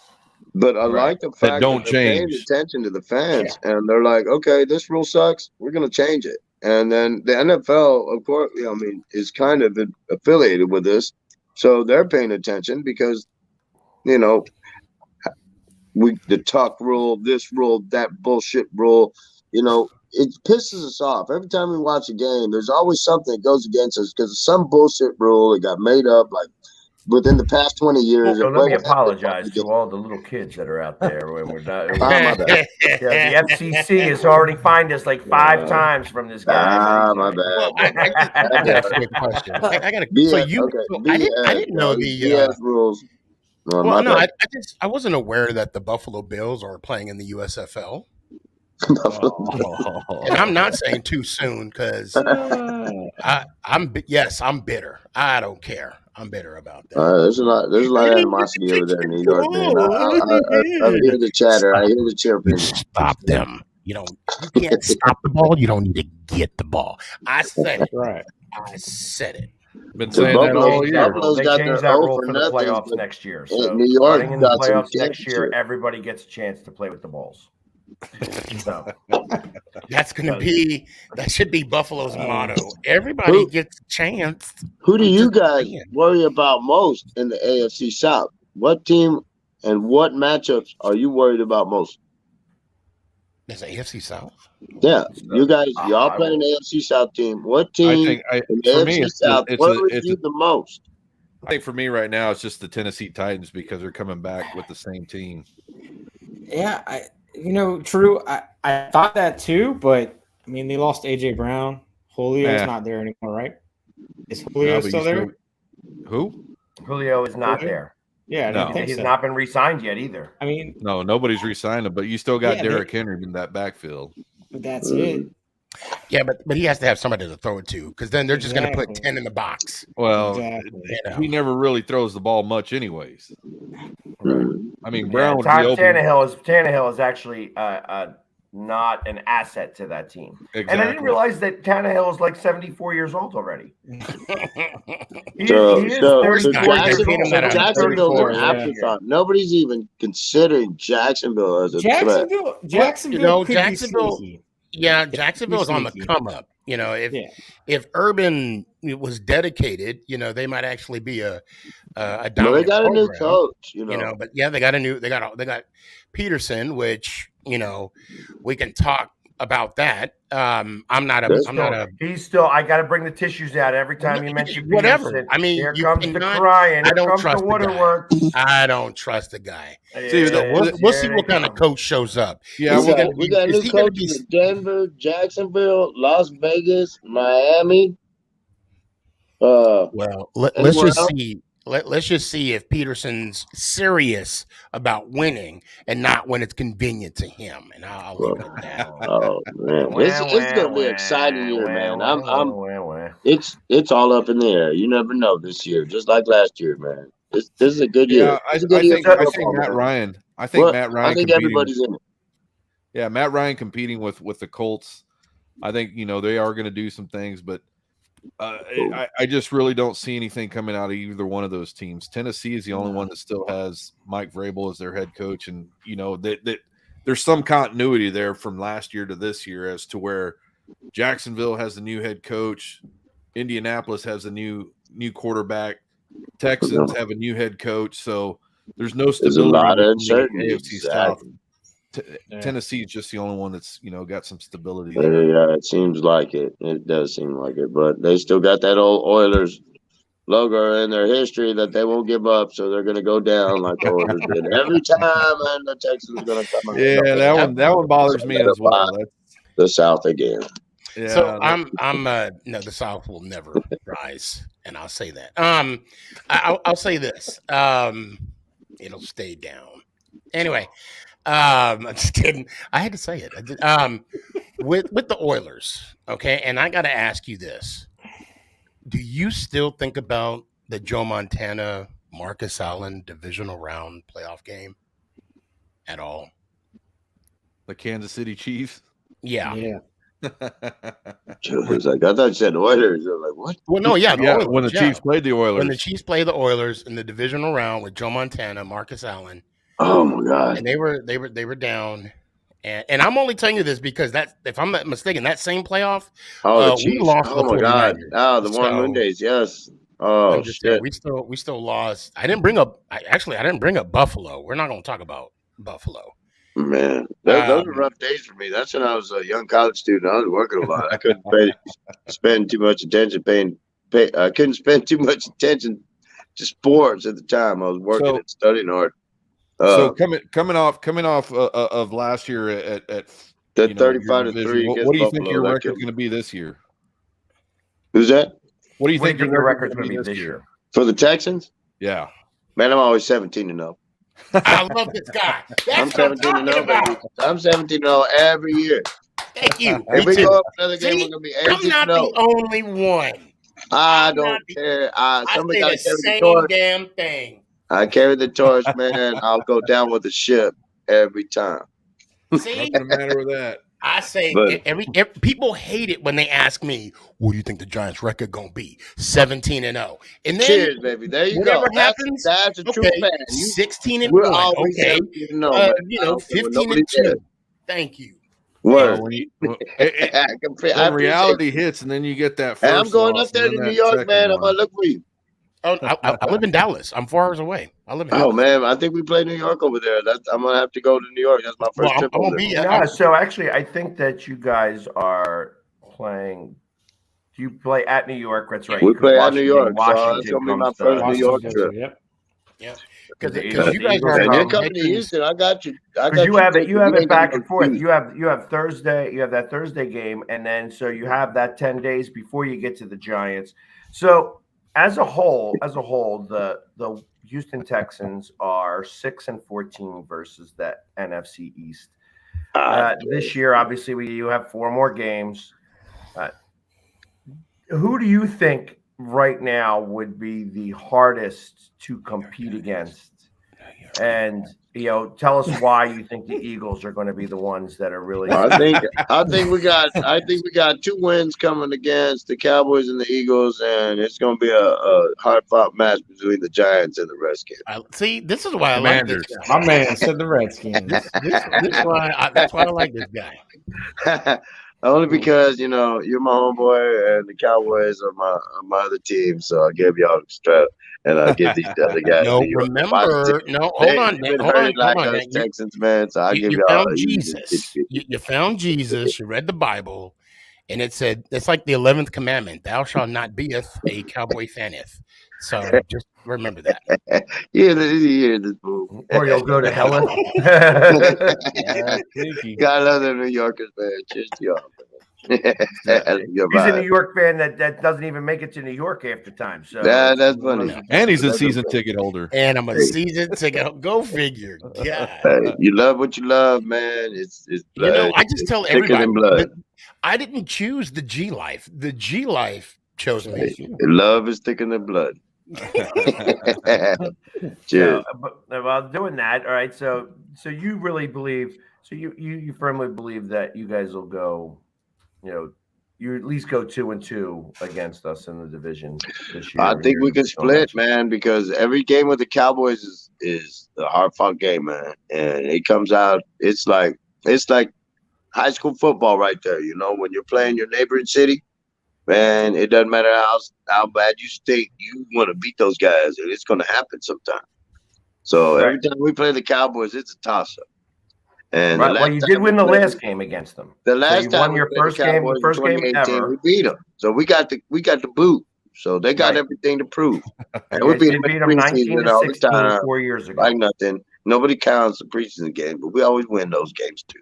But I like the fact that they're paying attention to the fans, and they're like, okay, this rule sucks. We're going to change it. And then the NFL, of course, is kind of affiliated with this, so they're paying attention because, the tuck rule, this rule, that bullshit rule, it pisses us off. Every time we watch a game, there's always something that goes against us because of some bullshit rule that got made up within the past 20 years. Well, let me apologize to all the little kids that are out there when we're not. The FCC has already fined us 5 times from this guy. My bad. Well, I got a question. I got a. I didn't know the rules. Well, no, I wasn't aware that the Buffalo Bills are playing in the USFL. And I'm not saying too soon because I'm bitter. I don't care. I'm bitter about that. There's a lot of animosity over there in New York, man. I hear the chatter. I hear the chirping. Stop them. You can't stop the ball. You don't need to get the ball. I said it. Right. I said it. Been saying that all year. They changed that rule for the playoffs next year. So New York in the playoffs next year, everybody gets a chance to play with the balls. So that should be Buffalo's motto. Everybody gets a chance. Who do you guys worry about most in the AFC South? What team and what matchups are you worried about most? There's an AFC South. Yeah, you guys, y'all playing an AFC South team. What team in the AFC South worries you the most? I think for me right now, it's just the Tennessee Titans because they're coming back with the same team. Yeah, true. I thought that too, but they lost AJ Brown. Julio's not there anymore, right? Is Julio still there? Who? Julio is not there. Yeah, no. He's not been re-signed yet either. No, nobody's re-signed him, but you still got Derrick Henry in that backfield. But that's it. Yeah, but he has to have somebody to throw it to because then they're just going to put 10 in the box. Well, he never really throws the ball much, anyways. Right. Brown. Tannehill is actually not an asset to that team. Exactly. And I didn't realize that Tannehill is 74 years old already. Jacksonville's an afterthought. Nobody's even considering Jacksonville as a threat. Jacksonville. Yeah, Jacksonville is on the come up. If Urban was dedicated, they might actually be a dominant they got program, a new coach, But yeah, they got Peterson, which we can talk about that. I got to bring the tissues out every time you mention whatever. Peterson. Here comes the crying. Here comes the waterworks. I don't trust the guy. We'll see what kind of coach shows up. Yeah, we got new coaches in Denver, Jacksonville, Las Vegas, Miami. Let's let's just see if Peterson's serious about winning and not when it's convenient to him. And I'll leave it at that. Oh man, it's gonna be an exciting year, man. It's all up in the air. You never know this year, just like last year, man. This is a good year. I think Matt Ryan. I think everybody's in it. Yeah, Matt Ryan competing with the Colts. I think they are going to do some things, but I just really don't see anything coming out of either one of those teams. Tennessee is the only one that still has Mike Vrabel as their head coach, and that there's some continuity there from last year to this year as to where Jacksonville has a new head coach, Indianapolis has a new quarterback, Texans have a new head coach, so there's no stability. There's a lot of uncertainty. AFC South. Tennessee is just the only one that's got some stability there. Yeah, it seems like it. It does seem like it, but they still got that old Oilers logo in their history that they won't give up, so they're going to go down like the Oilers did every time, and the Texans are going to come out. Yeah, that one bothers me as well. That's the South again. Yeah, so no, the South will never rise, and I'll say that. I'll say this. It'll stay down. Anyway. I'm just kidding. I had to say it. With the Oilers, okay, and I got to ask you this: do you still think about the Joe Montana Marcus Allen divisional round playoff game at all? The Kansas City Chiefs? Yeah. I thought you said Oilers. I was like, what? Well, no, yeah. Oilers, when the Chiefs played the Oilers. When the Chiefs played the Oilers in the divisional round with Joe Montana, Marcus Allen. Oh my God! And they were down, and I'm only telling you this because if I'm not mistaken, that same playoff, we lost. Oh my God! The Warren Moon days, yes. Oh shit! We still lost. I didn't bring up Buffalo. We're not going to talk about Buffalo. Man, those were rough days for me. That's when I was a young college student. I was working a lot. I couldn't spend too much attention I couldn't spend too much attention to sports at the time. I was working and studying hard. So coming off of last year at the 35-3. What do you think your record's going to be this year? Who's that? What do you think your record's going to be this year for the Texans? Yeah, man, I'm always 17-0. I love this guy. I'm 17-0, baby. I'm 17-0 every year. Thank you. If we go up another game, we're going to be 18-0. I'm not the only one. I don't care. Somebody got to carry the torch. Damn thing. I carry the torch, man. I'll go down with the ship every time. See? What's the matter with that? I say every people hate it when they ask me, "What do you think the Giants' record gonna be?" 17-0, and then cheers, baby. There you go. Happens, that's a true fan. 16-1. Okay, 15-2. Thank you. Word. When reality hits, and then you get that. First I'm going up there to New York, man. I'm gonna look for you. Oh, I live in Dallas. I'm 4 hours away. I live in Dallas. Man, I think we play New York over there. I'm gonna have to go to New York. That's my first trip. So actually, I think that you guys are playing. Do you play at New York? That's right. We play at New York. Washington. So that's gonna be my first New York trip. Yep. Yeah. Because you guys are coming to Houston. I got you. You have it back and forth. You have Thursday. You have that Thursday game, and then so you have that 10 days before you get to the Giants. So. As a whole, the Houston Texans are 6-14 versus the NFC East. This year, obviously, you have 4 more games. Who do you think right now would be the hardest to compete against? And tell us why you think the Eagles are going to be the ones that are really. I think we got 2 wins coming against the Cowboys and the Eagles, and it's going to be a hard-fought match between the Giants and the Redskins. See, this is why I like this guy. My man said the Redskins. That's why I like this guy. Only because you're my homeboy, and the Cowboys are my other team, so I give y'all strap. And I'll give these other guys. Hold on. Texans, man. So you found Jesus. You found Jesus. You read the Bible, and it said it's like the 11th commandment: "Thou shalt not beeth a Cowboy faneth." So just remember that. Hear this move, or you'll go to hell. Got other New Yorkers, man. Cheers to y'all. You're He's a right. New York fan that doesn't even make it to New York half the time. So That's funny. And he's a That's season okay. ticket holder. And I'm a season ticket. Go figure. God. Hey, you love what you love, man. It's blood. You know, I just tell thicker everybody than blood. that I didn't choose the G life. The G life chose me. Love is thicker than blood. Cheers. But while doing that, all right. So you really believe? So you firmly believe that you guys will go? You know, you at least go 2-2 against us in the division this year. I think we can split, man, because every game with the Cowboys is a hard fought game, man. And it comes out, it's like high school football right there. You know, when you're playing your neighboring city, man, it doesn't matter how bad you think you want to beat those guys, and it's going to happen sometime. So every time we play the Cowboys, it's a toss up. And right, well, you did win the last game against them. The last so you time won your first game, the first game ever. We beat them, so we got the boot. So they got everything to prove. And we beat them 19-16 4 years ago. Like nothing. Nobody counts the preseason game, but we always win those games too.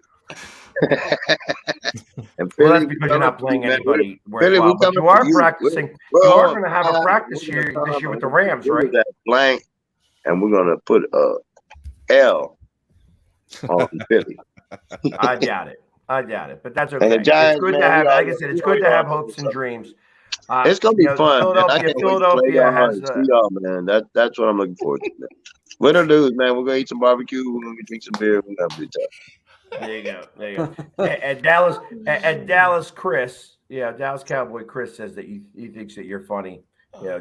And well, that's because you're not playing anybody. Philly, but you are practicing. You are going to have a practice this year with the Rams, right? That blank, and we're going to put a L on Philly. I doubt it. But that's okay. Giants, it's good to have, like I said, it's good to have hopes and dreams. It's gonna be fun. Philadelphia has. Man, that's what I'm looking forward to. Man. Win or lose, man, we're gonna eat some barbecue. We're gonna drink some beer. We're gonna have a good time. There you go. At Dallas, Chris, Dallas Cowboy Chris says that he thinks that you're funny.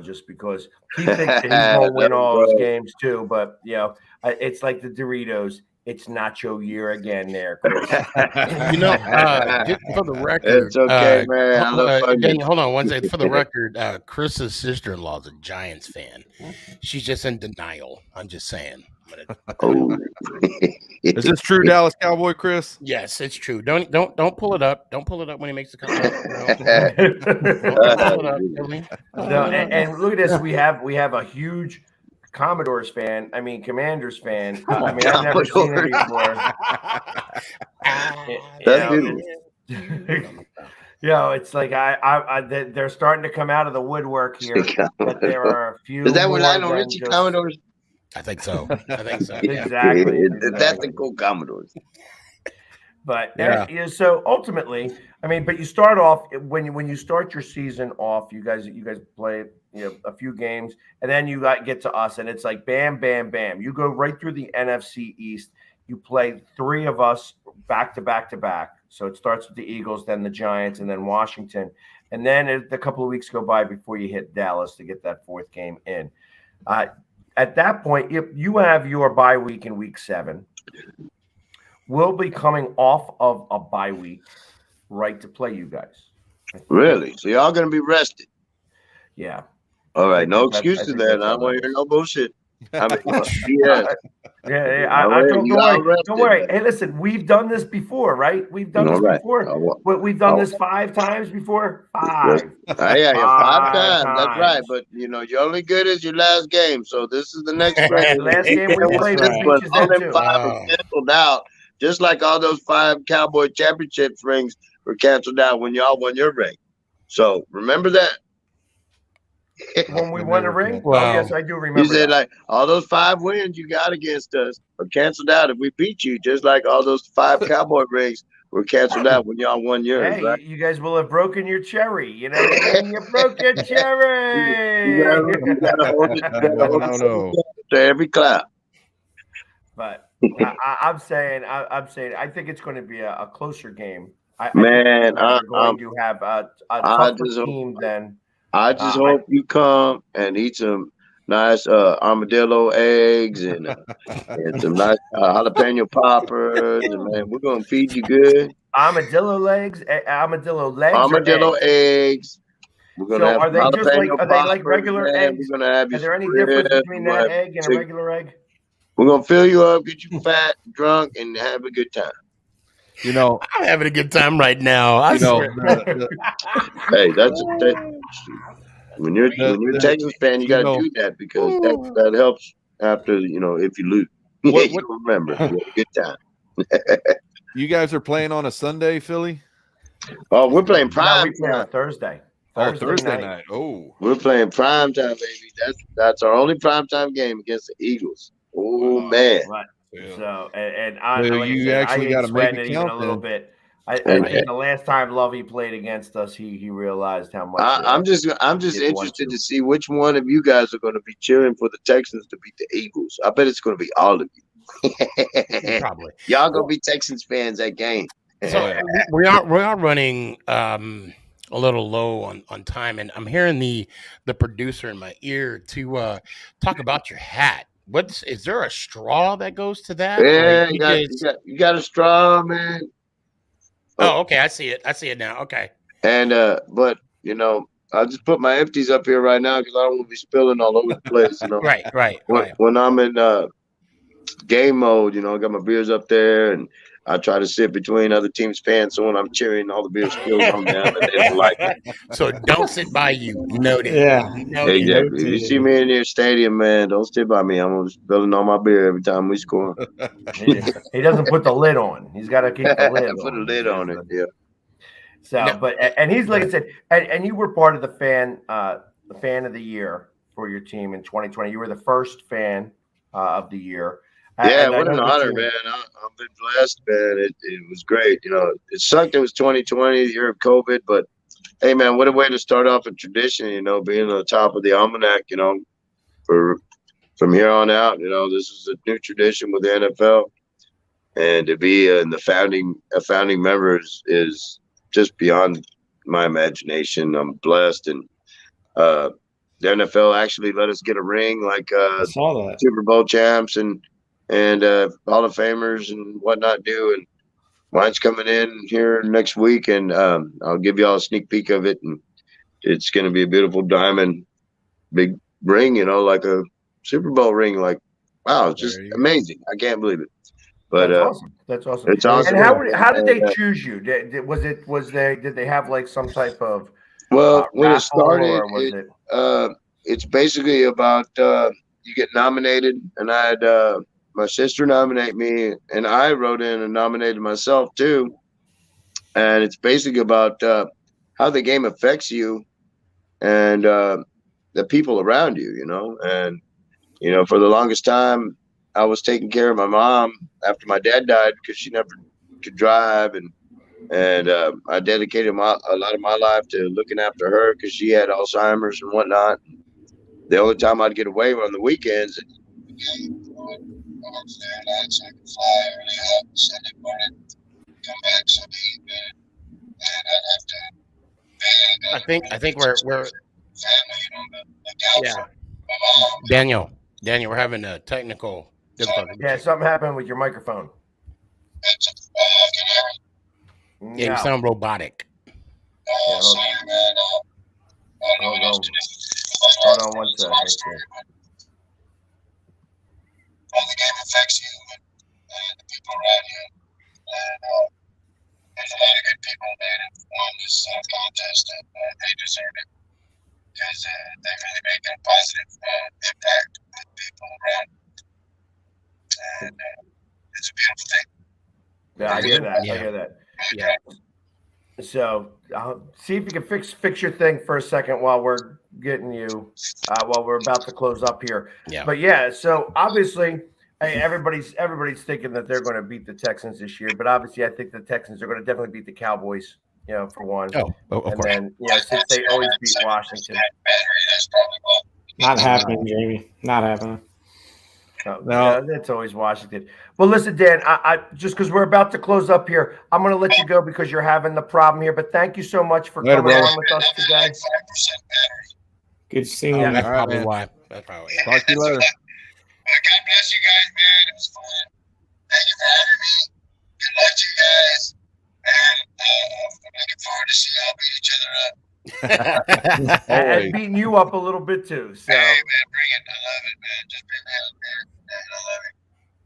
Just because he thinks that he's gonna win all those games too. But it's like the Doritos. It's nacho year again there, Chris. Just for the record. It's okay, man. Dang, hold on one second. For the record, Chris's sister-in-law is a Giants fan. She's just in denial. I'm just saying. Is this true, Dallas Cowboy Chris? Yes, it's true. Don't pull it up. Don't pull it up when he makes the comment. And look at this. We have a huge Commanders fan. I mean, Commanders fan. I've never seen it before. It's like they're starting to come out of the woodwork here. But there are a few. Is that what Lionel Richie Commodores? I think so. Exactly. That's the cool Commodores. But so ultimately, but you start off when you start your season off, you guys play a few games, and then you get to us, and it's like bam, bam, bam. You go right through the NFC East. You play three of us back to back to back. So it starts with the Eagles, then the Giants, and then Washington, and then a couple of weeks go by before you hit Dallas to get that fourth game in. At that point, if you have your bye week in week 7. We'll be coming off of a bye week, right, to play you guys. Really? So y'all going to be rested? Yeah. All right. No excuses then. I don't want to hear no bullshit. Don't worry. Hey, listen, we've done this before, right? We've done this before. We've done this 5 times before. 5. 5 times. That's right. But, you're only good as your last game. So this is the next last game we played. All them 5 were canceled out. Just like all those 5 Cowboy championships rings were canceled out when y'all won your ring. So remember that. When we won a ring? Wow. Oh, yes, I do remember. You said like all those 5 wins you got against us are canceled out if we beat you, just like all those 5 Cowboy rings were canceled out when y'all won yours. Hey, right? You guys will have broken your cherry. You know what I mean? You broke your cherry. You gotta hold it to every clap. But I'm saying, I think it's going to be a closer game. I'm going to have a tougher team than. I just hope you come and eat some nice armadillo eggs and some nice jalapeno poppers. And, man, we're going to feed you good. Armadillo legs. Armadillo eggs. We're going to have are they like regular man. eggs? We're going to have you. Is there any difference between that egg and a regular egg? We're going to fill you up, get you fat, drunk, and have a good time. I'm having a good time right now. Hey, when you're a Texans fan, you got to do that because that helps after, if you lose. You remember, you have a good time. You guys are playing on a Sunday, Philly? Oh, we're playing No, prime we play on time. Thursday. Thursday night. Oh, We're playing prime time, baby. That's our only prime time game against the Eagles. Oh man. Right. yeah. So and I So like I you said, I actually ain't gotta make sweating it it even a count little then. bit. I And, think the last time Lovey played against us, he realized how much. I'm just didn't want interested to. to see which one of you guys are going to be cheering for the Texans to beat the Eagles. I bet it's going to be all of you. Probably. Y'all gonna be Texans fans that game. So we are running a little low on time, and I'm hearing the producer in my ear to talk about your hat. Is there a straw that goes to that? Yeah, Like you got a straw, man. Oh, okay, I see it now. Okay. And but I'll just put my empties up here right now because I don't want to be spilling all over the place. Right. When I'm in game mode, I got my beers up there, and I try to sit between other teams' fans. So when I'm cheering, all the beer spills on them, and they don't like it. So don't sit by you. Noted. Yeah. Noted. Exactly. If you see me in your stadium, man, don't sit by me. I'm gonna be spilling all my beer every time we score. He doesn't put the lid on. He's got to keep the lid on. Put a lid on it. Yeah. So, but and he's like I said, and you were part of the fan of the year for your team in 2020. You were the first fan of the year. Yeah, what an honor, man. I've been blessed, man. It was great. It sucked. It was 2020, the year of COVID, but hey, man, what a way to start off a tradition, being on the top of the almanac, from here on out. This is a new tradition with the NFL, and to be in the founding members is just beyond my imagination. I'm blessed, and the NFL actually let us get a ring, like I saw that. Super Bowl champs and Hall of Famers and whatnot do. And mine's coming in here next week, and I'll give you all a sneak peek of it. And it's going to be a beautiful diamond, big ring, like a Super Bowl ring. Like, wow, it's just amazing. I can't believe it. But that's awesome. That's awesome. It's awesome. And how did they choose you? Did they have like some type of when it started, or was it? It's basically about you get nominated, and I had my sister nominate me, and I wrote in and nominated myself too. And it's basically about how the game affects you and the people around you, And for the longest time, I was taking care of my mom after my dad died because she never could drive, and I dedicated a lot of my life to looking after her because she had Alzheimer's and whatnot. The only time I'd get away were on the weekends. So I could fly early up Sunday morning, come back Sunday evening, and I'd have to I think we're family, yeah. Daniel, we're having a technical difficulty. Yeah, something happened with your microphone. Yeah, you sound robotic. Hold on one second. How the game affects you and the people around you. And there's a lot of good people that have won this contest, and they deserve it because they really make a positive impact with people around. And it's a beautiful thing. Yeah, I hear that. Yeah. I hear that. Yeah. So see if you can fix your thing for a second while we're getting you while we're about to close up here. Yeah. But yeah, so obviously everybody's thinking that they're going to beat the Texans this year, but obviously I think the Texans are going to definitely beat the Cowboys, for one. Oh, of and course. then since they always beat Washington. Not happening, Jamie. Not happening. No, yeah, that's always Washington. Well, listen, Dan, I just because we're about to close up here, I'm going to let you go because you're having the problem here. But thank you so much for coming on with us today. Good seeing you. That's probably why. That's probably. Talk to you later. God bless you guys, man. It was fun. Thank you for having me. Good luck to you guys. And I'm looking forward to seeing y'all beat each other up. And beating you up a little bit too. So. Hey, man, bring it. I love it, man. Just bring me out there. I love it.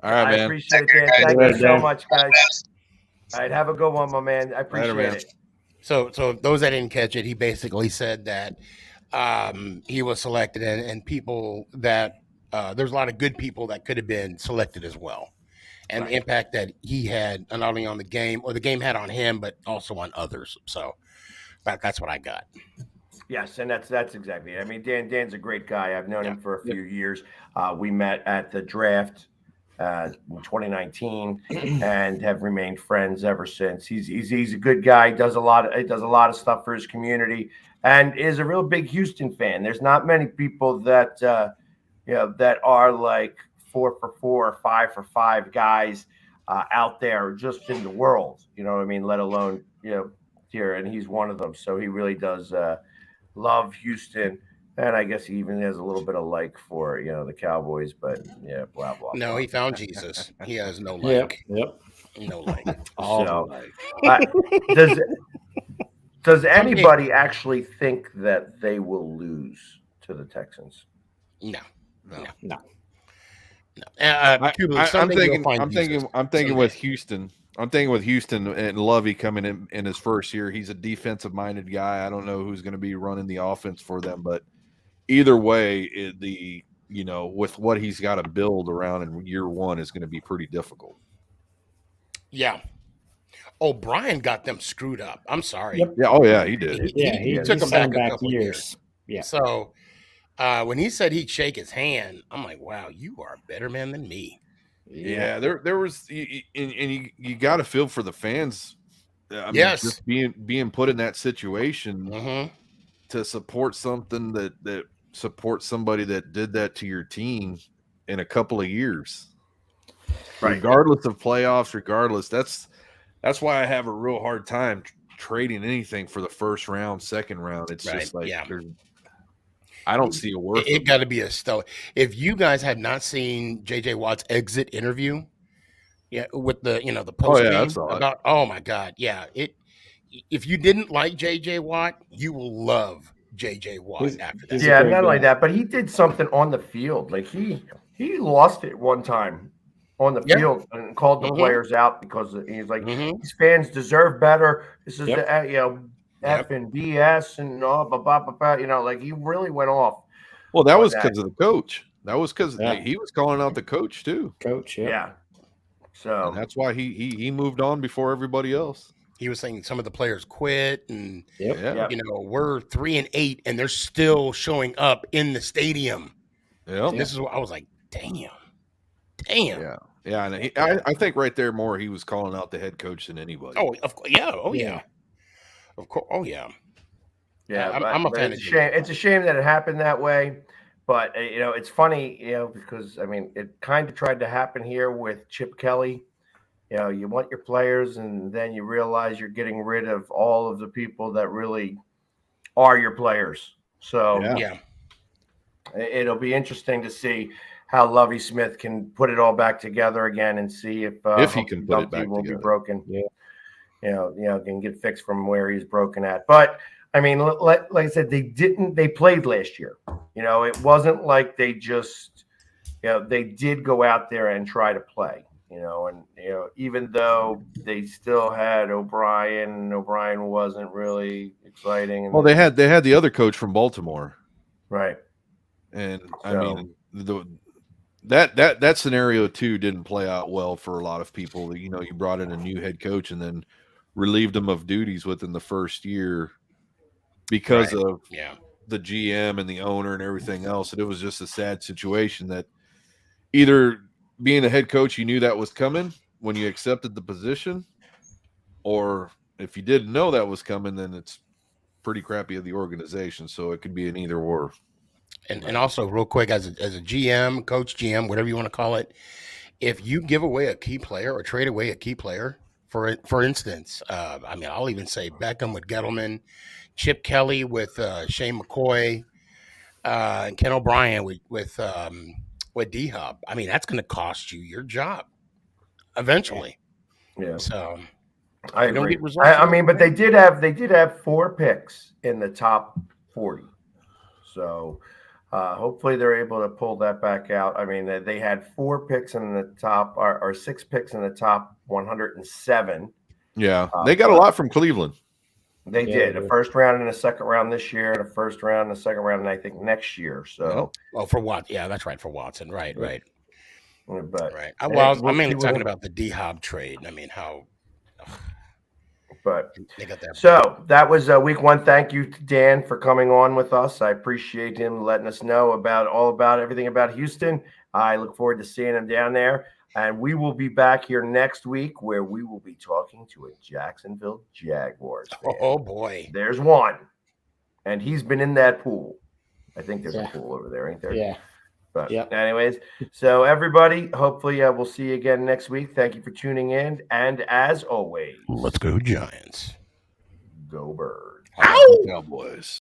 All right, man. I appreciate it, Dan. Thank you so much, guys. All right, have a good one, my man. I appreciate it. So those that didn't catch it, he basically said that he was selected, and people that there's a lot of good people that could have been selected as well. and the impact that he had not only on the game or the game had on him, but also on others. So that's what I got. Yes, and that's exactly it. I mean, Dan's a great guy. I've known him for a few years. We met at the draft in 2019 and have remained friends ever since. He's a good guy. Does a lot of stuff for his community and is a real big Houston fan. There's not many people that that are like 4 for 4 or 5 for 5 guys out there just in the world. You know what I mean? Let alone here, and he's one of them. So he really does love Houston, and I guess he even has a little bit of like for the Cowboys, but blah blah. No, blah. he found Jesus. He has no like. Yep. No like. So, does anybody actually think that they will lose to the Texans? No. I'm thinking with Houston. I'm thinking with Houston and Lovey coming in his first year. He's a defensive-minded guy. I don't know who's going to be running the offense for them, but either way, with what he's got to build around in year one is going to be pretty difficult. Yeah. O'Brien got them screwed up. I'm sorry. Yep. Yeah. Oh, yeah, he did. He took them back a couple years. Yeah. So when he said he'd shake his hand, I'm like, wow, you are a better man than me. Yeah, there was, and you got to feel for the fans. I mean, yes, just being put in that situation to support something that supports somebody that did that to your team in a couple of years, right? Regardless of playoffs, that's why I have a real hard time trading anything for the first round, second round. It's just like I don't see a word. It got to be a stellar. If you guys had not seen J.J. Watt's exit interview, with the the post game about, oh my God, if you didn't like J.J. Watt, you will love J.J. Watt after that. Yeah, not like that, but he did something on the field. Like he lost it one time on the field and called the players out because he's like, these fans deserve better. This is F and BS and blah, blah, blah, blah, like he really went off. Well, that was because of the coach. That was because he was calling out the coach too. Yeah. So and that's why he moved on before everybody else. He was saying some of the players quit, and we're 3-8, and they're still showing up in the stadium. Yeah, this is what I was like, damn. Yeah, and I think right there more he was calling out the head coach than anybody. Oh, of course, yeah. Of course. Oh, yeah. Yeah, I'm a fan. It's a shame. It's a shame that it happened that way. But, it's funny, because, I mean, it kind of tried to happen here with Chip Kelly. You want your players, and then you realize you're getting rid of all of the people that really are your players. So, it'll be interesting to see how Lovie Smith can put it all back together again and see if he can put it back will together. Be broken. Can get fixed from where he's broken at. But I mean, like I said, they played last year. It wasn't like they just, they did go out there and try to play, and, even though they still had O'Brien wasn't really exciting. And they had the other coach from Baltimore. Right. And I mean, that scenario too didn't play out well for a lot of people. You brought in a new head coach and then relieved them of duties within the first year because of the GM and the owner and everything else. And it was just a sad situation that either being a head coach, you knew that was coming when you accepted the position, or if you didn't know that was coming, then it's pretty crappy of the organization. So it could be an either or. And also real quick, as a GM, coach, GM, whatever you want to call it, if you give away a key player or trade away a key player, for instance, I mean, I'll even say Beckham with Gettleman, Chip Kelly with Shane McCoy, and Ken O'Brien with D-Hub. I mean, that's going to cost you your job eventually. Yeah. So I agree. I mean, but they did have 4 picks in the top 40. So hopefully they're able to pull that back out. I mean, they had 4 picks in the top or 6 picks in the top 107. Yeah, they got a lot from Cleveland. They did a first round and a second round this year, and a first round and a second round, and I think next year. So, for Watson, yeah, that's right, for Watson, right. But right. Well, we'll I'm mainly see talking what- about the D-Hop trade. I mean, how But they got that. so that was week one. Thank you to Dan for coming on with us. I appreciate him letting us know about everything about Houston. I look forward to seeing him down there. And we will be back here next week where we will be talking to a Jacksonville Jaguars fan. Oh boy. There's one. And he's been in that pool. I think there's a pool over there, ain't there? Yeah. But anyways, so everybody, hopefully we'll see you again next week. Thank you for tuning in. And as always, Let's go Giants. go Birds. Cowboys.